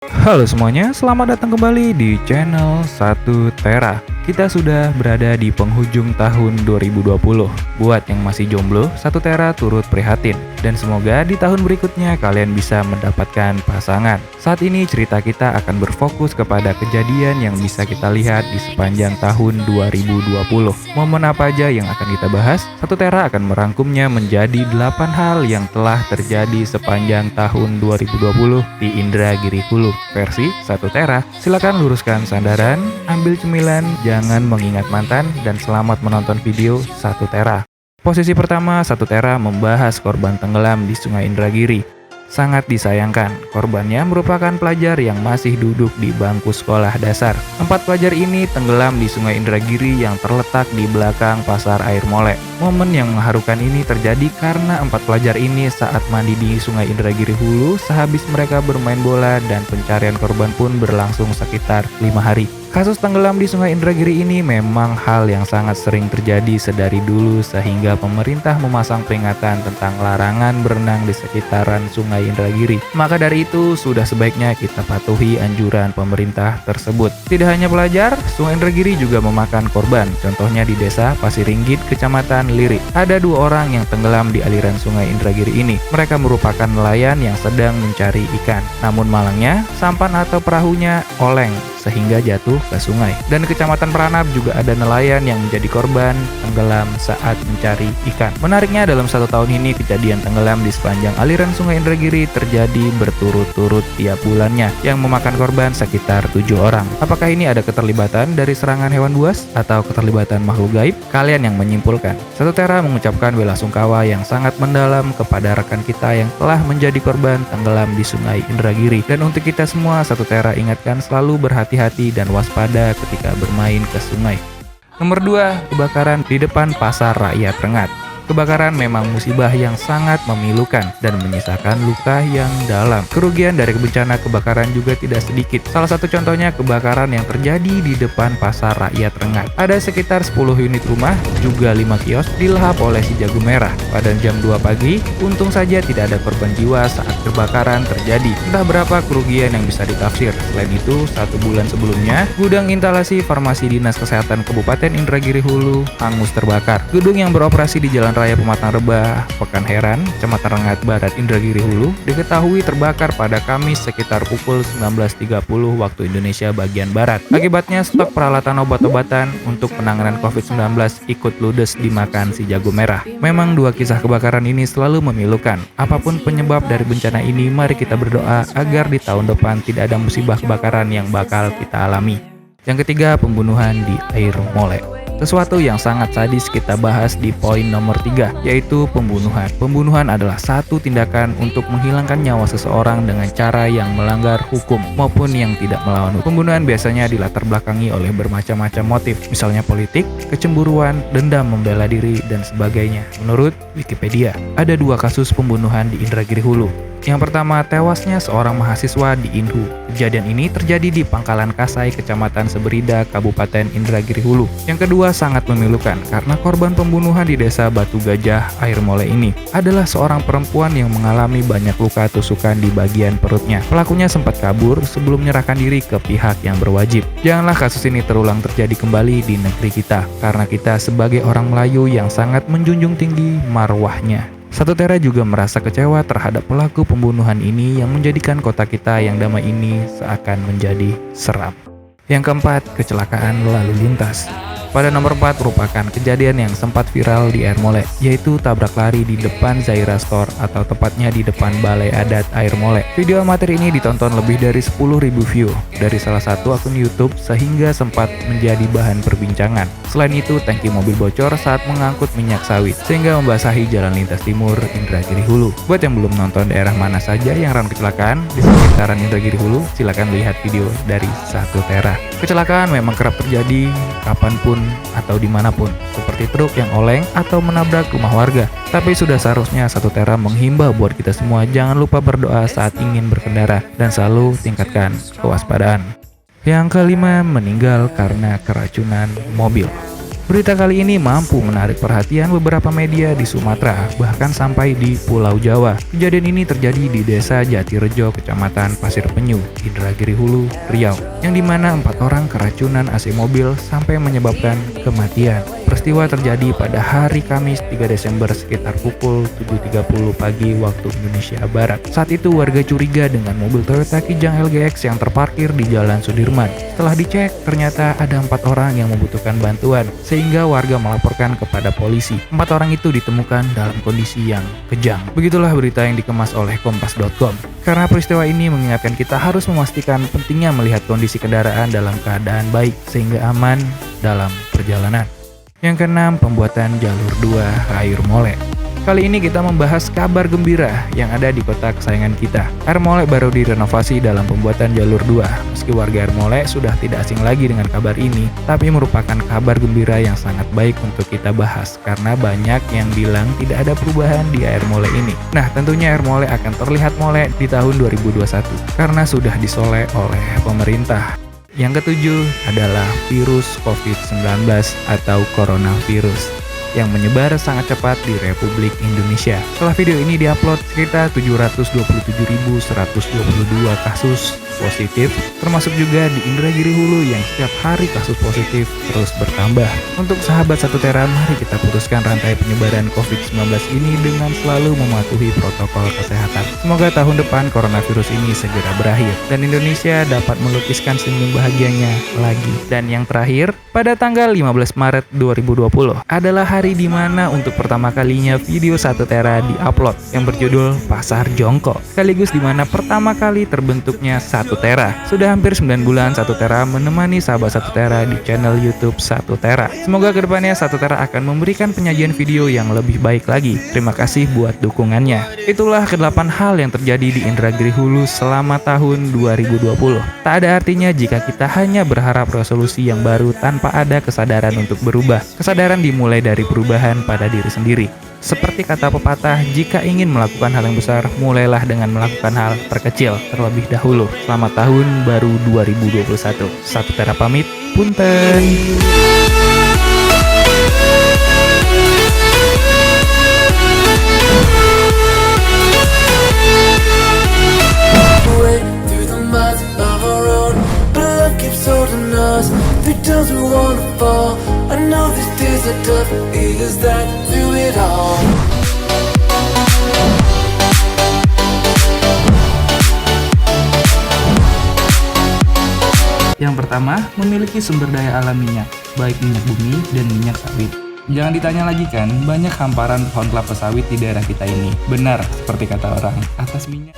Halo semuanya, selamat datang kembali di channel 1 Tera. Kita sudah berada di penghujung tahun 2020. Buat yang masih jomblo, 1 Tera turut prihatin. Dan semoga di tahun berikutnya kalian bisa mendapatkan pasangan. Saat ini cerita kita akan berfokus kepada kejadian yang bisa kita lihat di sepanjang tahun 2020. Momen apa aja yang akan kita bahas? 1 Tera akan merangkumnya menjadi 8 hal yang telah terjadi sepanjang tahun 2020 di Indragiri Hulu. Versi 1 Tera. Silakan luruskan sandaran, ambil cemilan, jangan mengingat mantan, dan selamat menonton video 1 Tera. Posisi pertama, 1 Tera membahas korban tenggelam di Sungai Indragiri. Sangat disayangkan, korbannya merupakan pelajar yang masih duduk di bangku sekolah dasar. 4 pelajar ini tenggelam di Sungai Indragiri yang terletak di belakang Pasar Air Molek. Momen yang mengharukan ini terjadi karena 4 pelajar ini saat mandi di Sungai Indragiri Hulu sehabis mereka bermain bola, dan pencarian korban pun berlangsung sekitar 5 hari. Kasus tenggelam di Sungai Indragiri ini memang hal yang sangat sering terjadi sedari dulu, sehingga pemerintah memasang peringatan tentang larangan berenang di sekitaran Sungai Indragiri. Maka dari itu, sudah sebaiknya kita patuhi anjuran pemerintah tersebut. Tidak hanya pelajar, Sungai Indragiri juga memakan korban. Contohnya di Desa Pasiringgit, Kecamatan Lirik. Ada 2 orang yang tenggelam di aliran Sungai Indragiri ini. Mereka merupakan nelayan yang sedang mencari ikan. Namun malangnya, sampan atau perahunya oleng sehingga jatuh ke sungai. Dan di Kecamatan Peranap juga ada nelayan yang menjadi korban tenggelam saat mencari ikan. Menariknya, dalam 1 tahun ini kejadian tenggelam di sepanjang aliran Sungai Indragiri terjadi berturut-turut tiap bulannya, yang memakan korban sekitar 7 orang. Apakah ini ada keterlibatan dari serangan hewan buas atau keterlibatan makhluk gaib? Kalian yang menyimpulkan. 1 Tera mengucapkan belasungkawa yang sangat mendalam kepada rekan kita yang telah menjadi korban tenggelam di Sungai Indragiri. Dan untuk kita semua, 1 Tera ingatkan selalu berhati-hati dan waspada ketika bermain ke sungai. Nomor 2, kebakaran di depan Pasar Rakyat Rengat. Kebakaran memang musibah yang sangat memilukan dan menyisakan luka yang dalam. Kerugian dari bencana kebakaran juga tidak sedikit. Salah satu contohnya kebakaran yang terjadi di depan Pasar Rakyat Rengat. Ada sekitar 10 unit rumah, juga 5 kios dilahap oleh si jago merah. Pada jam 2 pagi, untung saja tidak ada korban jiwa saat kebakaran terjadi. Entah berapa kerugian yang bisa ditafsir. Selain itu, 1 bulan sebelumnya, gudang instalasi farmasi Dinas Kesehatan Kabupaten Indragiri Hulu hangus terbakar. Gedung yang beroperasi di Jalan Raya Pematang Rebah, Pekanheran, Kecamatan Rengat Barat, Indragiri Hulu, diketahui terbakar pada Kamis sekitar pukul 19.30 waktu Indonesia bagian Barat. Akibatnya, stok peralatan obat-obatan untuk penanganan COVID-19 ikut ludes dimakan si jago merah. Memang 2 kisah kebakaran ini selalu memilukan. Apapun penyebab dari bencana ini, mari kita berdoa agar di tahun depan tidak ada musibah kebakaran yang bakal kita alami. Yang ketiga, pembunuhan di Air Molek. Sesuatu yang sangat sadis kita bahas di poin nomor 3, yaitu pembunuhan. Pembunuhan adalah satu tindakan untuk menghilangkan nyawa seseorang dengan cara yang melanggar hukum maupun yang tidak melawan hukum. Pembunuhan biasanya dilatar belakangi oleh bermacam-macam motif, misalnya politik, kecemburuan, dendam, membela diri, dan sebagainya. Menurut Wikipedia, ada 2 kasus pembunuhan di Indragiri Hulu. Yang pertama, tewasnya seorang mahasiswa di Inhu. Kejadian ini terjadi di Pangkalan Kasai, Kecamatan Seberida, Kabupaten Indragiri Hulu. Yang kedua sangat memilukan karena korban pembunuhan di Desa Batu Gajah, Air Molek ini adalah seorang perempuan yang mengalami banyak luka tusukan di bagian perutnya. Pelakunya sempat kabur sebelum menyerahkan diri ke pihak yang berwajib. Janganlah kasus ini terulang terjadi kembali di negeri kita, karena kita sebagai orang Melayu yang sangat menjunjung tinggi marwahnya. 1 Tera juga merasa kecewa terhadap pelaku pembunuhan ini yang menjadikan kota kita yang damai ini seakan menjadi seram. Yang keempat, kecelakaan lalu lintas. Pada nomor 4 merupakan kejadian yang sempat viral di Air Molek, yaitu tabrak lari di depan Zaira Store, atau tepatnya di depan Balai Adat Air Molek. Video amatir ini ditonton lebih dari 10.000 view dari salah satu akun YouTube, sehingga sempat menjadi bahan perbincangan. Selain itu, tangki mobil bocor saat mengangkut minyak sawit, sehingga membasahi jalan lintas timur Indragiri Hulu. Buat yang belum nonton daerah mana saja yang rawan kecelakaan di sekitaran Indragiri Hulu, silakan lihat video dari 1 Tera. Kecelakaan memang kerap terjadi kapanpun atau dimanapun, seperti truk yang oleng atau menabrak rumah warga. Tapi sudah seharusnya 1 Tera menghimbau buat kita semua jangan lupa berdoa saat ingin berkendara dan selalu tingkatkan kewaspadaan. Yang kelima, meninggal karena keracunan mobil. Berita kali ini mampu menarik perhatian beberapa media di Sumatera, bahkan sampai di Pulau Jawa. Kejadian ini terjadi di Desa Jatirejo, Kecamatan Pasir Penyu, Indragiri Hulu, Riau, yang dimana 4 orang keracunan AC mobil sampai menyebabkan kematian. Peristiwa terjadi pada hari Kamis 3 Desember sekitar pukul 7.30 pagi waktu Indonesia Barat. Saat itu warga curiga dengan mobil Toyota Kijang LGX yang terparkir di Jalan Sudirman. Setelah dicek, ternyata ada 4 orang yang membutuhkan bantuan, sehingga warga melaporkan kepada polisi. 4 orang itu ditemukan dalam kondisi yang kejang. Begitulah berita yang dikemas oleh Kompas.com. Karena peristiwa ini mengingatkan kita harus memastikan pentingnya melihat kondisi kendaraan dalam keadaan baik, sehingga aman dalam perjalanan. Yang keenam, pembuatan jalur 2 Air Molek. Kali ini kita membahas kabar gembira yang ada di kota kesayangan kita. Air Molek baru direnovasi dalam pembuatan jalur 2. Meski warga Air Molek sudah tidak asing lagi dengan kabar ini, tapi merupakan kabar gembira yang sangat baik untuk kita bahas karena banyak yang bilang tidak ada perubahan di Air Molek ini. Nah, tentunya Air Molek akan terlihat molek di tahun 2021 karena sudah disoleh oleh pemerintah. Yang ketujuh adalah virus COVID-19 atau coronavirus yang menyebar sangat cepat di Republik Indonesia. Setelah video ini diupload, sekitar 727.122 kasus positif, termasuk juga di Indragiri Hulu yang setiap hari kasus positif terus bertambah. Untuk sahabat Satu Tera, mari kita putuskan rantai penyebaran COVID-19 ini dengan selalu mematuhi protokol kesehatan. Semoga tahun depan coronavirus ini segera berakhir dan Indonesia dapat melukiskan senyum bahagianya lagi. Dan yang terakhir, pada tanggal 15 Maret 2020 adalah hari di mana untuk pertama kalinya video Satu Tera diupload yang berjudul Pasar Jongkok, sekaligus di mana pertama kali terbentuknya Satu Tera. Sudah hampir 9 bulan Satu Tera menemani sahabat Satu Tera di channel YouTube Satu Tera. Semoga kedepannya Satu Tera akan memberikan penyajian video yang lebih baik lagi. Terima kasih buat dukungannya. Itulah ke-8 hal yang terjadi di Indragiri Hulu selama tahun 2020. Tak ada artinya jika kita hanya berharap resolusi yang baru tanpa ada kesadaran untuk berubah. Kesadaran dimulai dari perubahan pada diri sendiri. Seperti kata pepatah, jika ingin melakukan hal yang besar, mulailah dengan melakukan hal terkecil terlebih dahulu. Selamat tahun baru 2021. Satu Tera pamit, punten. Is that through it all? Yang pertama, memiliki sumber daya alam minyak, baik minyak bumi dan minyak sawit. Jangan ditanya lagi kan, banyak hamparan pohon kelapa sawit di daerah kita ini. Benar, seperti kata orang, atas minyak.